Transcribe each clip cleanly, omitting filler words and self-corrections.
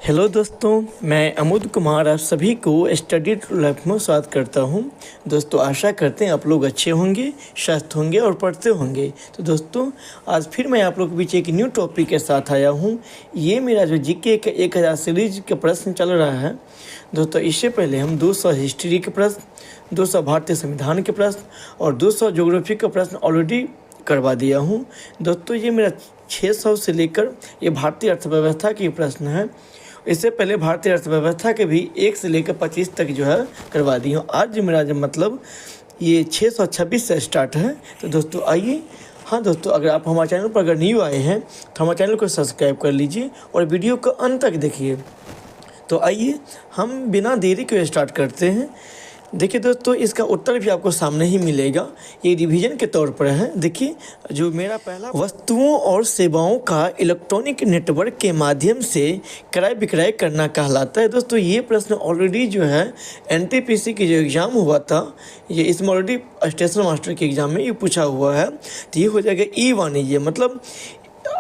Hello दोस्तों, मैं अमुद कुमार आप सभी को स्टडी टू लाइफ में स्वागत करता हूं। दोस्तों, आशा करते हैं आप लोग अच्छे होंगे, स्वस्थ होंगे और पढ़ते होंगे। तो दोस्तों, आज फिर मैं आप लोग के बीच एक न्यू टॉपिक के साथ आया हूं। ये मेरा जो जीके का 1000 सीरीज का प्रश्न चल रहा है। दोस्तों, इससे पहले हम 200 हिस्ट्री के प्रश्न, 200 भारतीय संविधान के प्रश्न और 200 ज्योग्राफी का प्रश्न ऑलरेडी करवा दिया हूँ। दोस्तों, ये मेरा 600 से लेकर ये भारतीय अर्थव्यवस्था के प्रश्न है। इससे पहले भारतीय अर्थव्यवस्था के भी 1 से लेकर 25 तक जो है करवा दी हूँ। आज मेरा जो मतलब ये 626 से स्टार्ट है। तो दोस्तों आइए, हाँ दोस्तों, अगर आप हमारे चैनल पर अगर न्यू आए हैं तो हमारे चैनल को सब्सक्राइब कर लीजिए और वीडियो को अंत तक देखिए। तो आइए हम बिना देरी के स्टार्ट करते हैं। देखिए दोस्तों, इसका उत्तर भी आपको सामने ही मिलेगा। ये रिवीजन के तौर पर है। देखिए, जो मेरा पहला वस्तुओं और सेवाओं का इलेक्ट्रॉनिक नेटवर्क के माध्यम से क्रय विक्रय करना कहलाता है। दोस्तों, ये प्रश्न ऑलरेडी जो है एनटीपीसी की जो एग्ज़ाम हुआ था, ये इसमें ऑलरेडी स्टेशन मास्टर के एग्ज़ाम में ये पूछा हुआ है। तो ये हो जाएगा ई वाणिज्य। मतलब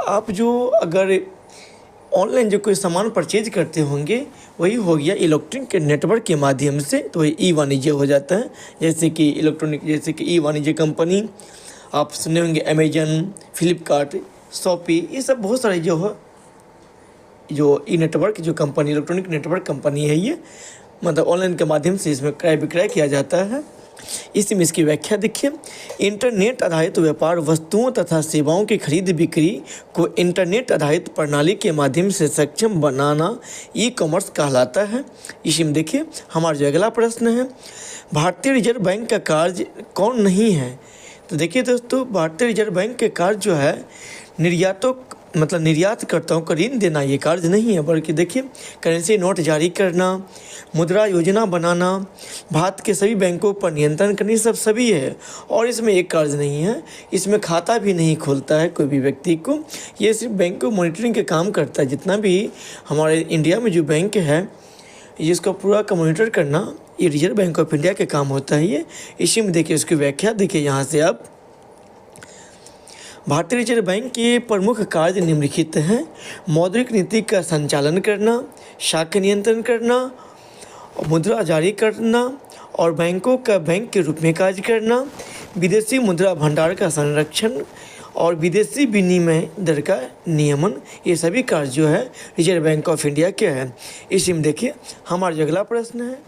आप जो अगर ऑनलाइन जो कोई सामान परचेज करते होंगे वही हो गया इलेक्ट्रॉनिक नेटवर्क के माध्यम से, तो ये ई वाणिज्य हो जाता है। जैसे कि इलेक्ट्रॉनिक, जैसे कि ई वाणिज्य कंपनी आप सुने होंगे, अमेजन, फ्लिपकार्ट, शॉपी, ये सब बहुत सारे जो ई नेटवर्क जो कंपनी, इलेक्ट्रॉनिक नेटवर्क कंपनी है, ये मतलब ऑनलाइन के माध्यम से इसमें क्रय विक्रय किया जाता है। इसी में इसकी व्याख्या देखिए। इंटरनेट आधारित व्यापार वस्तुओं तथा सेवाओं की खरीद बिक्री को इंटरनेट आधारित प्रणाली के माध्यम से सक्षम बनाना ई कॉमर्स कहलाता है। इसी में देखिए हमारा जो अगला प्रश्न है, भारतीय रिजर्व बैंक का कार्य कौन नहीं है। तो देखिए दोस्तों, भारतीय रिजर्व बैंक के कार्य जो है निर्यातकर्ताओं को ऋण देना ये कार्य नहीं है, बल्कि देखिए करेंसी नोट जारी करना, मुद्रा योजना बनाना, भारत के सभी बैंकों पर नियंत्रण करना, सब सभी है। और इसमें एक कार्य नहीं है, इसमें खाता भी नहीं खोलता है कोई भी व्यक्ति को। ये सिर्फ बैंक को मॉनिटरिंग का काम करता है। जितना भी हमारे इंडिया में जो बैंक है, जिसको पूरा का मॉनिटर करना, ये रिजर्व बैंक ऑफ इंडिया के काम होता है। ये इसी में देखिए उसकी व्याख्या देखिए। यहाँ से आप भारतीय रिजर्व बैंक के प्रमुख कार्य निम्नलिखित हैं: मौद्रिक नीति का संचालन करना, शाख नियंत्रण करना, मुद्रा जारी करना और बैंकों का बैंक के रूप में कार्य करना, विदेशी मुद्रा भंडार का संरक्षण और विदेशी विनिमय दर का नियमन, ये सभी कार्य जो है रिजर्व बैंक ऑफ इंडिया के हैं। इसी में देखिए हमारा जो अगला प्रश्न है,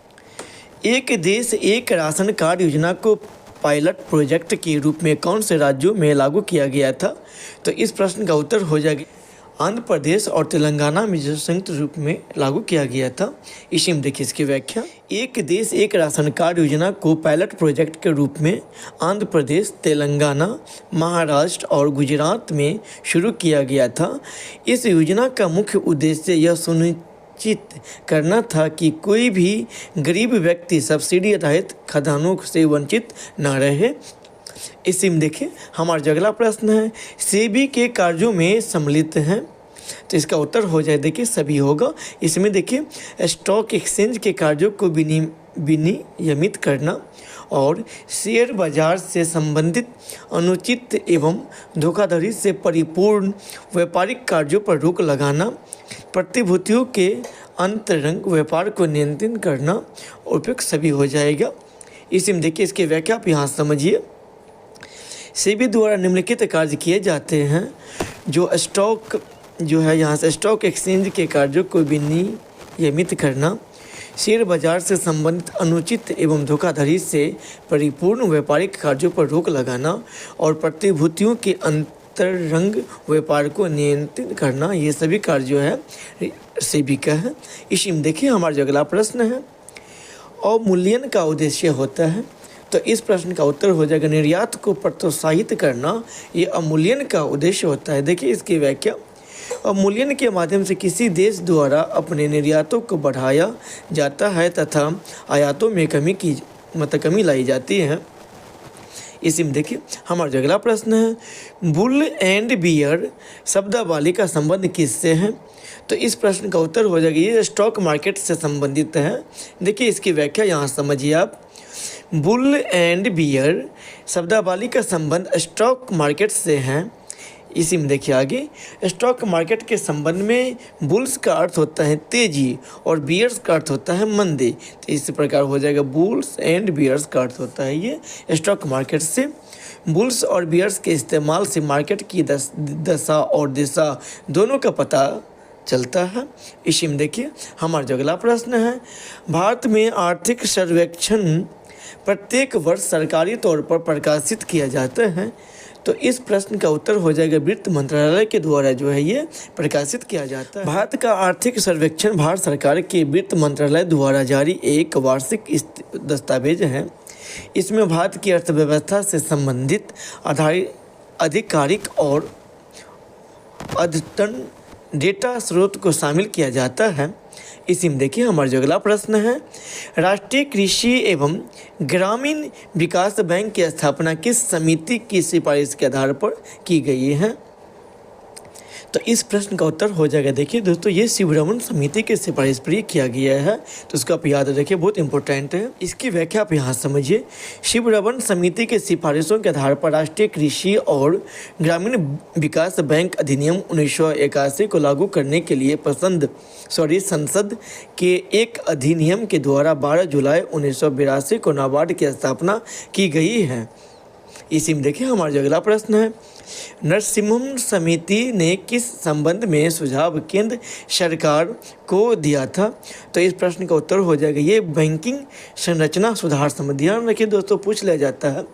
एक देश एक राशन कार्ड योजना को पायलट प्रोजेक्ट के रूप में कौन से राज्यों में लागू किया गया था। तो इस प्रश्न का उत्तर हो जाएगा आंध्र प्रदेश और तेलंगाना में जो संयुक्त रूप में लागू किया गया था। इसी में देखिए इसकी व्याख्या। एक देश एक राशन कार्ड योजना को पायलट प्रोजेक्ट के रूप में आंध्र प्रदेश, तेलंगाना, महाराष्ट्र और गुजरात में शुरू किया गया था। इस योजना का मुख्य उद्देश्य यह सुनिश्चित करना था कि कोई भी गरीब व्यक्ति सब्सिडी आधारित खाद्यान्नों से वंचित न रहे। इसी में देखिए हमारा जो अगला प्रश्न है, सेबी के कार्यों में सम्मिलित हैं। तो इसका उत्तर हो जाए देखिए सभी होगा। इसमें देखिए स्टॉक एक्सचेंज के कार्यों को विनियमित करना और शेयर बाजार से संबंधित अनुचित एवं धोखाधड़ी से परिपूर्ण व्यापारिक कार्यों पर रोक लगाना, प्रतिभूतियों के अंतरंग व्यापार को नियंत्रित करना और उपयुक्त सभी हो जाएगा। इसी में देखिए इसकी व्याख्या आप यहाँ समझिए। सेबी द्वारा निम्नलिखित कार्य किए जाते हैं। जो स्टॉक जो है, यहाँ से स्टॉक एक्सचेंज के कार्यों को विनियमित करना, शेयर बाजार से संबंधित अनुचित एवं धोखाधड़ी से परिपूर्ण व्यापारिक कार्यों पर रोक लगाना और प्रतिभूतियों के अंतरंग व्यापार को नियंत्रित करना, ये सभी कार्य जो है सेबी का है। इसी में देखिए हमारा जो अगला प्रश्न है, अवमूल्यन का उद्देश्य होता है। तो इस प्रश्न का उत्तर हो जाएगा निर्यात को प्रोत्साहित करना, ये अवमूल्यन का उद्देश्य होता है। देखिए इसकी व्याख्या। अवमूल्यन के माध्यम से किसी देश द्वारा अपने निर्यातों को बढ़ाया जाता है तथा आयातों में कमी लाई जाती है। इसी में देखिए हमारा जो अगला प्रश्न है, बुल एंड बियर शब्दावली का संबंध किससे है। तो इस प्रश्न का उत्तर हो जाएगा ये स्टॉक मार्केट से संबंधित है। देखिए इसकी व्याख्या यहाँ समझिए आप। बुल एंड बियर शब्दावली का संबंध स्टॉक मार्केट से है। इसी में देखिए आगे, स्टॉक मार्केट के संबंध में बुल्स का अर्थ होता है तेजी और बियर्स का अर्थ होता है मंदी। तो इस प्रकार हो जाएगा, बुल्स एंड बियर्स का अर्थ होता है ये स्टॉक मार्केट से। बुल्स और बियर्स के इस्तेमाल से मार्केट की दशा और दिशा दोनों का पता चलता है। इसी में देखिए हमारा जो अगला प्रश्न है, भारत में आर्थिक सर्वेक्षण प्रत्येक वर्ष सरकारी तौर पर प्रकाशित किया जाता है। तो इस प्रश्न का उत्तर हो जाएगा, वित्त मंत्रालय के द्वारा जो है ये प्रकाशित किया जाता है। भारत का आर्थिक सर्वेक्षण भारत सरकार के वित्त मंत्रालय द्वारा जारी एक वार्षिक दस्तावेज है। इसमें भारत की अर्थव्यवस्था से संबंधित आधिकारिक और अद्यतन डेटा स्रोत को शामिल किया जाता है। इसी में देखिए हमारा जो अगला प्रश्न है, राष्ट्रीय कृषि एवं ग्रामीण विकास बैंक की स्थापना किस समिति की सिफारिश के आधार पर की गई है? तो इस प्रश्न का उत्तर हो जाएगा, देखिए दोस्तों, ये शिवरमन समिति के सिफारिश पर ही किया गया है। तो इसको आप याद रखिए, बहुत इंपॉर्टेंट है। इसकी व्याख्या आप यहाँ समझिए। शिवरमन समिति के सिफारिशों के आधार पर राष्ट्रीय कृषि और ग्रामीण विकास बैंक अधिनियम 1981 को लागू करने के लिए संसद के एक अधिनियम के द्वारा 12 जुलाई 1982 को नाबार्ड की स्थापना की गई है। इसी में देखिए हमारा जो अगला प्रश्न है, नरसिम्हम समिति ने किस संबंध में सुझाव केंद्र सरकार को दिया था? तो इस प्रश्न का उत्तर हो जाएगा, ये बैंकिंग संरचना सुधार संबंध। ध्यान रखिए दोस्तों, पूछ लिया जाता है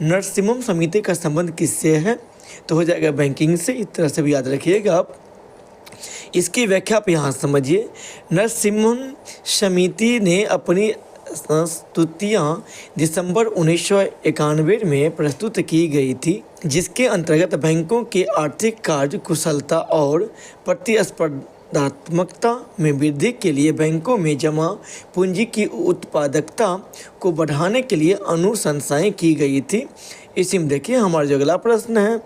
नरसिम्हम समिति का संबंध किससे है, तो हो जाएगा बैंकिंग से। इस तरह से भी याद रखिएगा आप। इसकी व्याख्या आप यहाँ समझिए। नरसिम्हम समिति ने अपनी संस्तुतियाँ दिसंबर 1991 में प्रस्तुत की गई थी, जिसके अंतर्गत बैंकों के आर्थिक कार्य कुशलता और प्रतिस्पर्धात्मकता में वृद्धि के लिए बैंकों में जमा पूंजी की उत्पादकता को बढ़ाने के लिए अनुशंसाएं की गई थी। इसी में देखिए हमारा जो अगला प्रश्न है,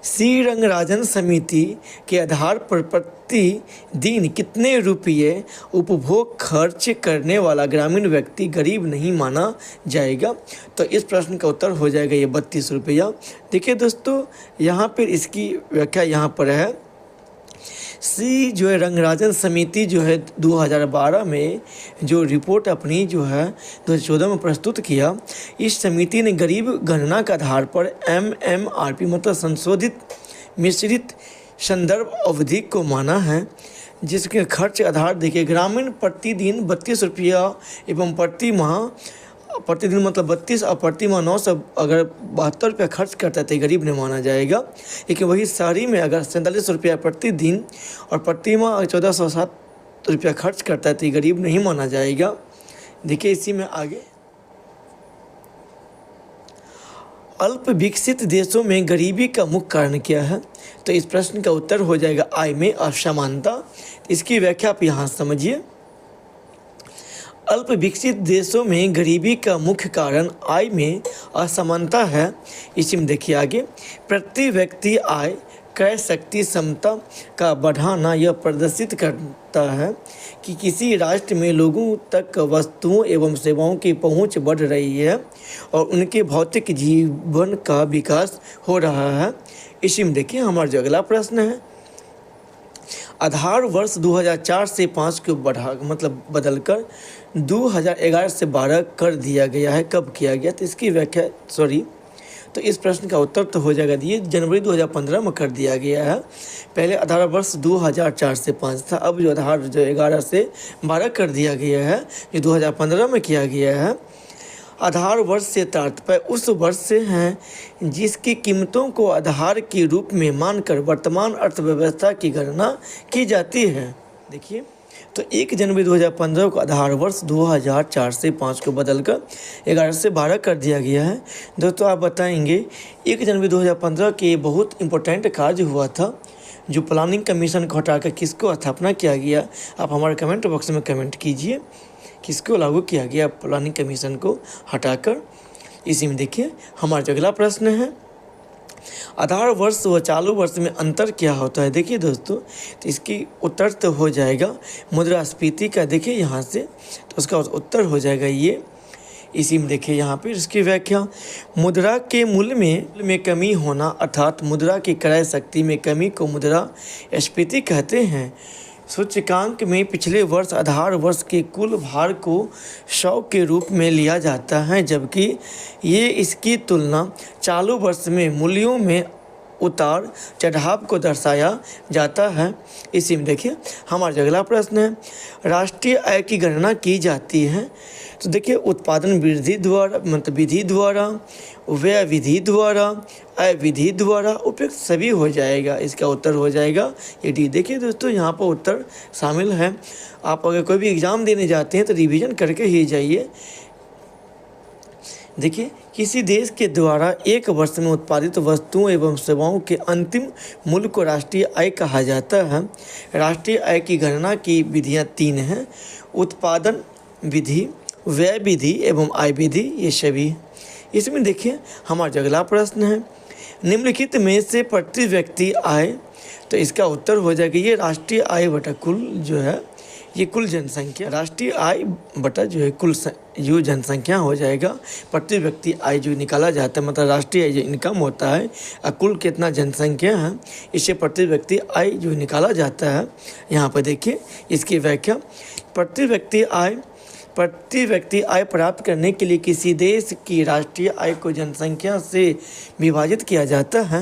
श्री रंगराजन समिति के आधार पर प्रति दिन कितने रुपये उपभोग खर्च करने वाला ग्रामीण व्यक्ति गरीब नहीं माना जाएगा? तो इस प्रश्न का उत्तर हो जाएगा ये 32 रुपया। देखिए दोस्तों, यहाँ पर इसकी व्याख्या यहाँ पर है। सी जो है रंगराजन समिति जो है 2012 में जो रिपोर्ट अपनी जो है 2014 में प्रस्तुत किया, इस समिति ने गरीब गणना के आधार पर MMRP मतलब संशोधित मिश्रित संदर्भ अवधि को माना है, जिसके खर्च आधार देखिए ग्रामीण प्रतिदिन 32 रुपया एवं प्रतिदिन मतलब 32 और प्रति माह 900 अगर 72 रुपया खर्च करता है तो गरीब नहीं माना जाएगा। लेकिन वही शहरी में अगर 47 रुपया प्रतिदिन और प्रति माह 1407 रुपया खर्च करता है तो गरीब नहीं माना जाएगा। देखिए इसी में आगे, अल्प विकसित देशों में गरीबी का मुख्य कारण क्या है? तो इस प्रश्न का उत्तर हो जाएगा आय में असमानता। इसकी व्याख्या आप यहाँ समझिए। अल्प विकसित देशों में गरीबी का मुख्य कारण आय में असमानता है। इसी में देखिए आगे, प्रति व्यक्ति आय क्रय शक्ति क्षमता का बढ़ाना यह प्रदर्शित करता है कि किसी राष्ट्र में लोगों तक वस्तुओं एवं सेवाओं की पहुंच बढ़ रही है और उनके भौतिक जीवन का विकास हो रहा है। इसी में देखिए हमारा जो अगला प्रश्न है, आधार वर्ष 2004 से 5 को बदलकर 2011 से 12 कर दिया गया है। कब किया गया? तो इसकी व्याख्या तो इस प्रश्न का उत्तर तो हो जाएगा, ये जनवरी 2015 में कर दिया गया है। पहले आधार वर्ष 2004 से 5 था, अब जो आधार जो 11 से 12 कर दिया गया है, ये 2015 में किया गया है। आधार वर्ष से तात्पर्य उस वर्ष से हैं जिसकी कीमतों को आधार के रूप में मानकर वर्तमान अर्थव्यवस्था की गणना की जाती है। देखिए, तो 1 जनवरी 2015 को आधार वर्ष 2004 से 5 को बदलकर 11 से 12 कर दिया गया है। दोस्तों आप बताएंगे 1 जनवरी 2015 के बहुत इम्पोर्टेंट कार्य हुआ था, जो प्लानिंग कमीशन को हटाकर किसको स्थापना किया गया? आप हमारे कमेंट बॉक्स में कमेंट कीजिए, किसको लागू किया गया प्लानिंग कमीशन को हटाकर। इसी में देखिए हमारा जो अगला प्रश्न है, आधार वर्ष व चालू वर्ष में अंतर क्या होता है? देखिए दोस्तों, तो इसकी उत्तर तो हो जाएगा मुद्रास्फीति का। देखिए यहाँ से तो उसका उत्तर हो जाएगा ये। इसी में देखिए यहाँ पे इसकी व्याख्या, मुद्रा के मूल्य में कमी होना अर्थात मुद्रा की क्रय शक्ति में कमी को मुद्रास्फीति कहते हैं। सूचकांक में पिछले वर्ष आधार वर्ष के कुल भार को 100 के रूप में लिया जाता है, जबकि ये इसकी तुलना चालू वर्ष में मूल्यों में उतार चढ़ाव को दर्शाया जाता है। इसी में देखिए हमारा अगला प्रश्न है, राष्ट्रीय आय की गणना की जाती है। तो देखिए उत्पादन वृद्धि द्वारा मतलब विधि द्वारा, व्यय विधि द्वारा, आय विधि द्वारा, उपयुक्त सभी हो जाएगा। इसका उत्तर हो जाएगा ये डी। देखिए दोस्तों यहाँ पर उत्तर शामिल है। आप अगर कोई भी एग्ज़ाम देने जाते हैं तो रिवीजन करके ही जाइए। देखिए किसी देश के द्वारा एक वर्ष में उत्पादित वस्तुओं एवं सेवाओं के अंतिम मूल्य को राष्ट्रीय आय कहा जाता है। राष्ट्रीय आय की गणना की विधियाँ 3 हैं, उत्पादन विधि, व्यय विधि एवं आय विधि, ये सभी। इसमें देखिए हमारा अगला प्रश्न है, निम्नलिखित में से प्रति व्यक्ति आय। तो इसका उत्तर हो जाएगा ये राष्ट्रीय आय बटा कुल जो है ये कुल जनसंख्या, राष्ट्रीय आय बटा जो है कुल जो जनसंख्या हो जाएगा। प्रति व्यक्ति आय जो निकाला जाता है मतलब राष्ट्रीय जो इनकम होता है और कुल कितना जनसंख्या है इससे प्रति व्यक्ति आय जो निकाला जाता है। यहाँ पर देखिए इसकी व्याख्या, प्रति व्यक्ति आय प्राप्त करने के लिए किसी देश की राष्ट्रीय आय को जनसंख्या से विभाजित किया जाता है।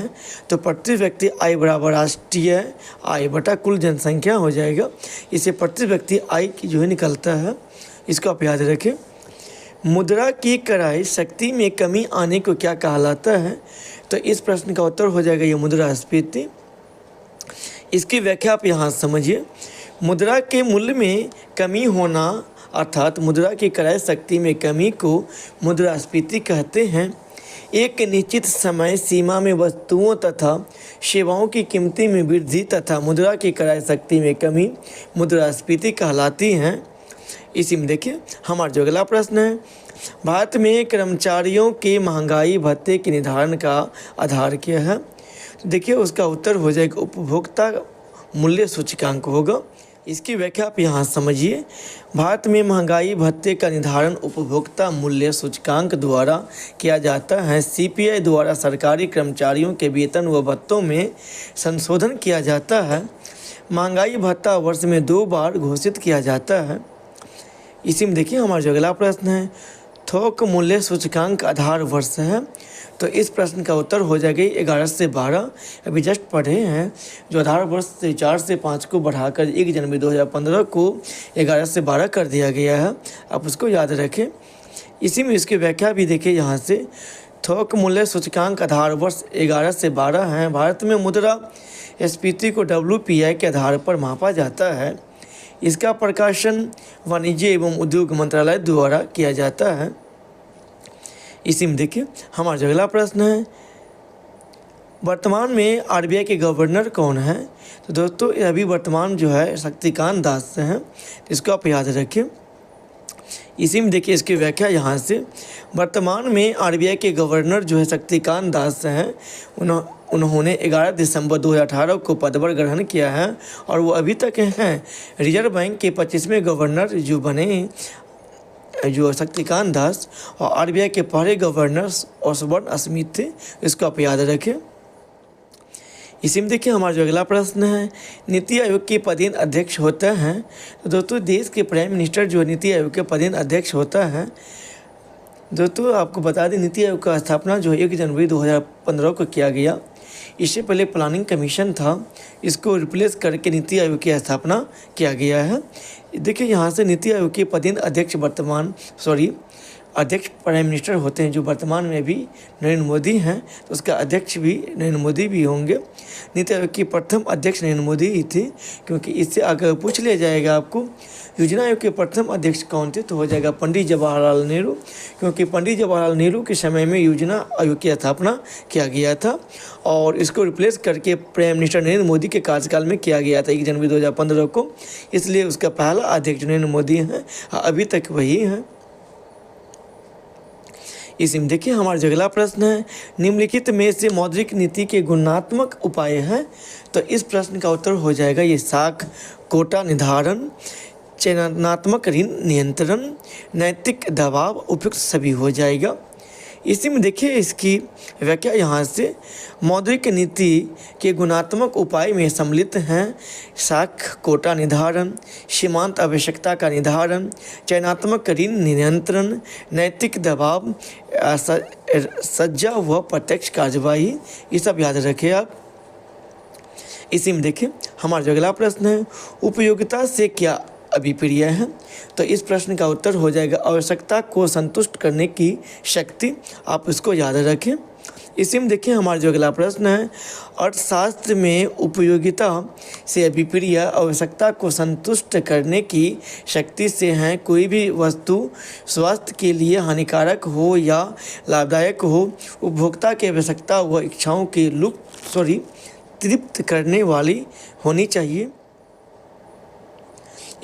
तो प्रति व्यक्ति आय बराबर राष्ट्रीय आय बटा कुल जनसंख्या हो जाएगा। इसे प्रति व्यक्ति आय की जो है निकलता है। इसको आप याद रखें। मुद्रा की क्रय शक्ति में कमी आने को क्या कहलाता है? तो इस प्रश्न का उत्तर हो जाएगा ये मुद्रास्फीति। इसकी व्याख्या आप यहाँ समझिए, मुद्रा के मूल्य में कमी होना अर्थात मुद्रा की क्रय शक्ति में कमी को मुद्रास्फीति कहते हैं। एक निश्चित समय सीमा में वस्तुओं तथा सेवाओं की कीमती में वृद्धि तथा मुद्रा की क्रय शक्ति में कमी मुद्रास्फीति कहलाती हैं। इसी में देखिए हमारा जो अगला प्रश्न है, भारत में कर्मचारियों के महंगाई भत्ते के निर्धारण का आधार क्या है? तो देखिए उसका उत्तर हो जाएगा उपभोक्ता मूल्य सूचकांक होगा। इसकी व्याख्या आप यहाँ समझिए, भारत में महंगाई भत्ते का निर्धारण उपभोक्ता मूल्य सूचकांक द्वारा किया जाता है। सीपीआई द्वारा सरकारी कर्मचारियों के वेतन व भत्तों में संशोधन किया जाता है। महंगाई भत्ता वर्ष में 2 बार घोषित किया जाता है। इसी में देखिए हमारा जो अगला प्रश्न है, थोक मूल्य सूचकांक आधार वर्ष है। तो इस प्रश्न का उत्तर हो जाएगा 11 से 12। अभी जस्ट पढ़े हैं जो आधार वर्ष से 4 से 5 को बढ़ाकर 1 जनवरी 2015 को 11 से 12 कर दिया गया है। आप उसको याद रखें। इसी में इसकी व्याख्या भी देखिए यहाँ से, थोक मूल्य सूचकांक आधार वर्ष 11 से 12 हैं। भारत में मुद्रास्फीति को WPI के आधार पर मापा जाता है। इसका प्रकाशन वाणिज्य एवं उद्योग मंत्रालय द्वारा किया जाता है। इसी में देखिए हमारा जो अगला प्रश्न है, वर्तमान में RBI के गवर्नर कौन है? तो दोस्तों अभी वर्तमान जो है शक्तिकांत दास हैं। इसको आप याद रखिए। इसी में देखिए इसकी व्याख्या यहाँ से, वर्तमान में RBI के गवर्नर जो है शक्तिकांत दास हैं। उन्होंने 11 दिसंबर 2018 को पदभार ग्रहण किया है और वो अभी तक हैं रिजर्व बैंक के 25वें गवर्नर जो बने जो शक्तिकांत दास, और RBI के पहले गवर्नर ओसबोर्न स्मिथ थे। इसको आप याद रखें। इसी में देखिए हमारा जो अगला प्रश्न है, नीति आयोग के पदेन अध्यक्ष होता है। तो दोस्तों देश के प्राइम मिनिस्टर जो नीति आयोग के पदेन अध्यक्ष होता है। दोस्तों आपको बता दें नीति आयोग का स्थापना जो 1 जनवरी 2015 को किया गया। इससे पहले प्लानिंग कमीशन था, इसको रिप्लेस करके नीति आयोग की स्थापना किया गया है। देखिए यहाँ से नीति आयोग के पदेन अध्यक्ष अध्यक्ष प्राइम मिनिस्टर होते हैं, जो वर्तमान में भी नरेंद्र मोदी हैं। तो उसका अध्यक्ष भी नरेंद्र मोदी भी होंगे। नीति आयोग की प्रथम अध्यक्ष नरेंद्र मोदी ही थे, क्योंकि इससे अगर पूछ लिया जाएगा आपको योजना आयोग के प्रथम अध्यक्ष कौन थे, तो हो जाएगा पंडित जवाहरलाल नेहरू, क्योंकि पंडित जवाहरलाल नेहरू के समय में योजना आयोग की स्थापना किया गया था और इसको रिप्लेस करके प्राइम मिनिस्टर नरेंद्र मोदी के कार्यकाल में किया गया था 1 जनवरी 2015 को। इसलिए उसका पहला अध्यक्ष नरेंद्र मोदी हैं, अभी तक वही हैं। इसी में देखिए हमारा जो अगला प्रश्न है, निम्नलिखित में से मौद्रिक नीति के गुणात्मक उपाय हैं। तो इस प्रश्न का उत्तर हो जाएगा ये साख कोटा निर्धारण, चयनात्मक ऋण नियंत्रण, नैतिक दबाव, उपयुक्त सभी हो जाएगा। इसी में देखिए इसकी व्याख्या यहाँ से, मौद्रिक नीति के गुणात्मक उपाय में सम्मिलित हैं साख कोटा निर्धारण, सीमांत आवश्यकता का निर्धारण, चयनात्मक ऋण नियंत्रण, नैतिक दबाव, सज्जा व प्रत्यक्ष कार्यवाही, ये सब याद रखें आप। इसी में देखिए हमारा जो अगला प्रश्न है, उपयोगिता से क्या अभिप्राय है? तो इस प्रश्न का उत्तर हो जाएगा आवश्यकता को संतुष्ट करने की शक्ति। आप इसको याद रखें। इसी में देखिए हमारा जो अगला प्रश्न है, अर्थशास्त्र में उपयोगिता से अभिप्राय आवश्यकता को संतुष्ट करने की शक्ति से है। कोई भी वस्तु स्वास्थ्य के लिए हानिकारक हो या लाभदायक हो, उपभोक्ता की आवश्यकता व इच्छाओं के तृप्त करने वाली होनी चाहिए।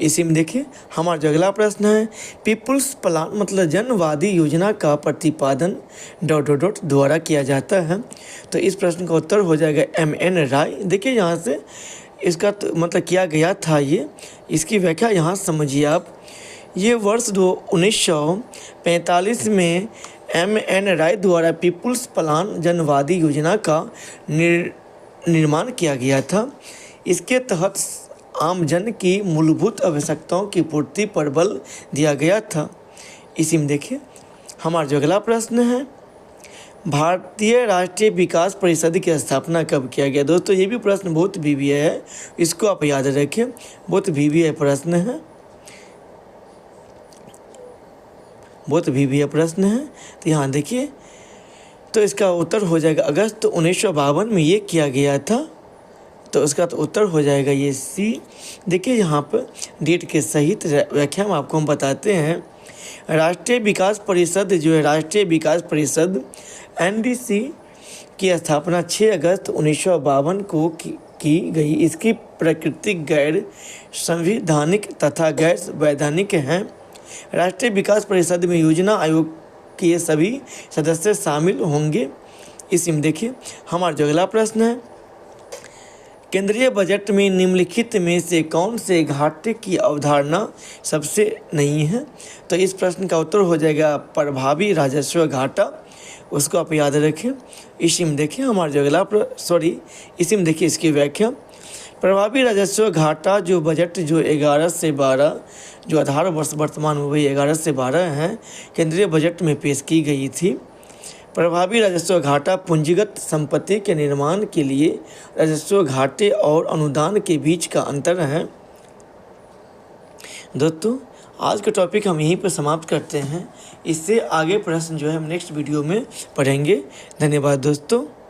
इसी में देखिए हमारा जो अगला प्रश्न है, पीपुल्स प्लान मतलब जनवादी योजना का प्रतिपादन ... द्वारा किया जाता है। तो इस प्रश्न का उत्तर हो जाएगा M.N. राय। देखिए यहाँ से इसका मतलब किया गया था ये, इसकी व्याख्या यहाँ समझिए आप। ये वर्ष 1945 में M.N. राय द्वारा पीपुल्स प्लान जनवादी योजना का निर्माण किया गया था। इसके तहत आम जन की मूलभूत आवश्यकताओं की पूर्ति पर बल दिया गया था। इसी में देखिए हमारा जो अगला प्रश्न है, भारतीय राष्ट्रीय विकास परिषद की स्थापना कब किया गया? दोस्तों ये भी प्रश्न बहुत VVI है, इसको आप याद रखें, बहुत VVI प्रश्न है, बहुत VVI प्रश्न है। तो यहाँ देखिए, तो इसका उत्तर हो जाएगा अगस्त 1952 में ये किया गया था। तो उसका तो उत्तर हो जाएगा ये C। देखिए यहाँ पर डेट के सहित व्याख्या में आपको हम बताते हैं। राष्ट्रीय विकास परिषद जो है, राष्ट्रीय विकास परिषद NDC की स्थापना 6 अगस्त 1952 को की गई। इसकी प्रकृति गैर संवैधानिक तथा गैर वैधानिक है। राष्ट्रीय विकास परिषद में योजना आयोग के सभी सदस्य शामिल होंगे। इसी में देखिए हमारा जो अगला प्रश्न है, केंद्रीय बजट में निम्नलिखित में से कौन से घाटे की अवधारणा सबसे नहीं है? तो इस प्रश्न का उत्तर हो जाएगा प्रभावी राजस्व घाटा, उसको आप याद रखें। इसी में देखिए हमारा जो अगला इसी में देखिए इसकी व्याख्या, प्रभावी राजस्व घाटा जो बजट जो 11 से 12 जो आधार वर्ष वर्तमान में वही 11 से 12 हैं, केंद्रीय बजट में पेश की गई थी। प्रभावी राजस्व घाटा पूंजीगत संपत्ति के निर्माण के लिए राजस्व घाटे और अनुदान के बीच का अंतर है। दोस्तों आज का टॉपिक हम यहीं पर समाप्त करते हैं। इससे आगे प्रश्न जो है हम नेक्स्ट वीडियो में पढ़ेंगे। धन्यवाद दोस्तों।